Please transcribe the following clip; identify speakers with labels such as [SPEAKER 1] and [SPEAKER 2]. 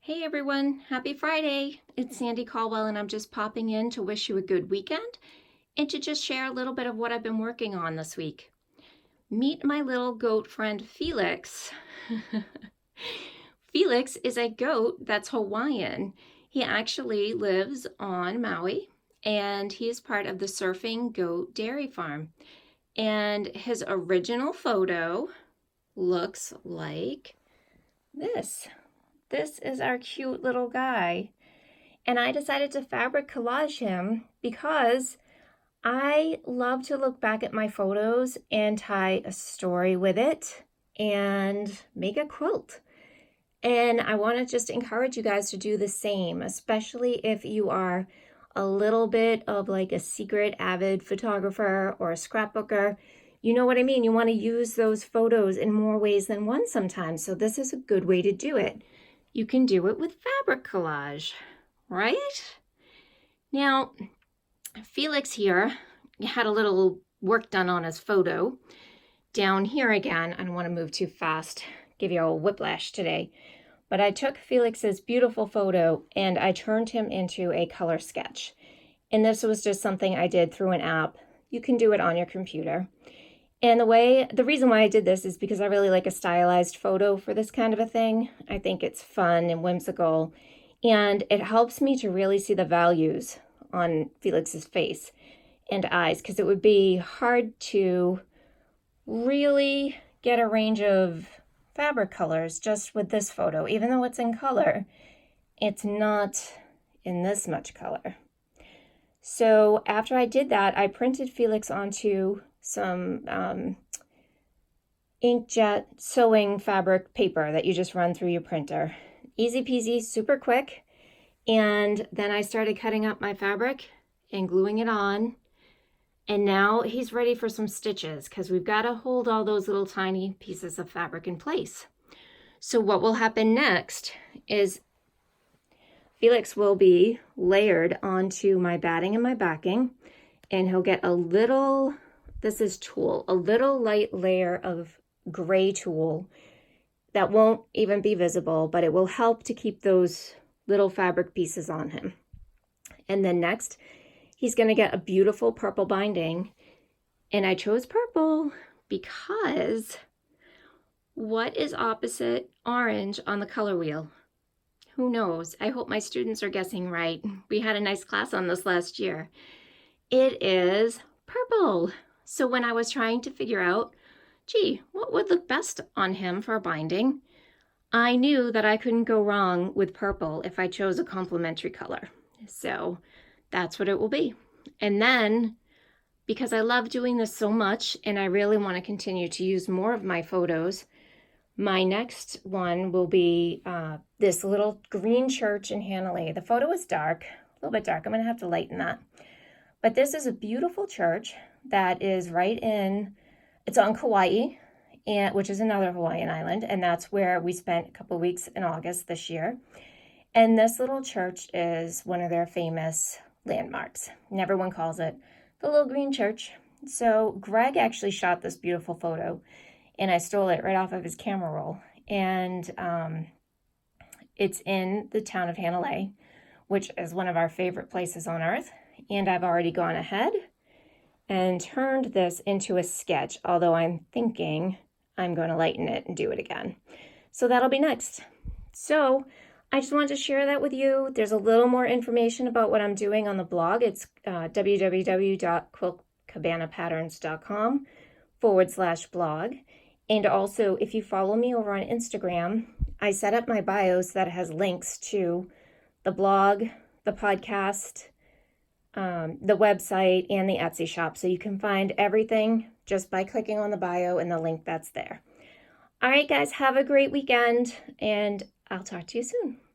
[SPEAKER 1] Hey everyone, happy Friday. It's Sandy Caldwell and I'm just popping in to wish you a good weekend and to just share a little bit of what I've been working on this week. Meet my little goat friend Felix. Felix is a goat that's Hawaiian. He actually lives on Maui and he is part of the Surfing Goat Dairy Farm. And his original photo looks like this. This is our cute little guy. And I decided to fabric collage him because I love to look back at my photos and tie a story with it and make a quilt. And I want to just encourage you guys to do the same, especially if you are a little bit of like a secret avid photographer or a scrapbooker. You know what I mean? You want to use those photos in more ways than one sometimes. So this is a good way to do it. You can do it with fabric collage, right? Now, Felix here had a little work done on his photo. Down here again, I don't want to move too fast, give you a whiplash today, but I took Felix's beautiful photo and I turned him into a color sketch. And this was just something I did through an app. You can do it on your computer. And the reason why I did this is because I really like a stylized photo for this kind of a thing. I think it's fun and whimsical, and it helps me to really see the values on Felix's face and eyes, because it would be hard to really get a range of fabric colors just with this photo. Even though it's in color, it's not in this much color. So after I did that, I printed Felix onto some inkjet sewing fabric paper that you just run through your printer. Easy peasy, super quick. And then I started cutting up my fabric and gluing it on. And now he's ready for some stitches because we've got to hold all those little tiny pieces of fabric in place. So what will happen next is Felix will be layered onto my batting and my backing, and he'll get a little, this is tulle, a little light layer of gray tulle that won't even be visible, but it will help to keep those little fabric pieces on him. And then next, he's going to get a beautiful purple binding. And I chose purple because what is opposite orange on the color wheel? Who knows? I hope my students are guessing right. We had a nice class on this last year. It is purple. So when I was trying to figure out, gee, what would look best on him for a binding, I knew that I couldn't go wrong with purple if I chose a complementary color. So that's what it will be. And then, because I love doing this so much and I really want to continue to use more of my photos, my next one will be this little green church in Hanalei. The photo is dark, a little bit dark. I'm going to have to lighten that. But this is a beautiful church that is it's on Kauai, which is another Hawaiian island, and that's where we spent a couple weeks in August this year. And this little church is one of their famous landmarks, and everyone calls it the Little Green Church. So Greg actually shot this beautiful photo, and I stole it right off of his camera roll. And it's in the town of Hanalei, which is one of our favorite places on earth. And I've already gone ahead and turned this into a sketch, although I'm thinking I'm going to lighten it and do it again. So that'll be next. So I just wanted to share that with you. There's a little more information about what I'm doing on the blog. It's www.quiltcabanapatterns.com/blog. And also, if you follow me over on Instagram, I set up my bios that has links to the blog, the podcast, the website, and the Etsy shop. So you can find everything just by clicking on the bio and the link that's there. All right, guys, have a great weekend, and I'll talk to you soon.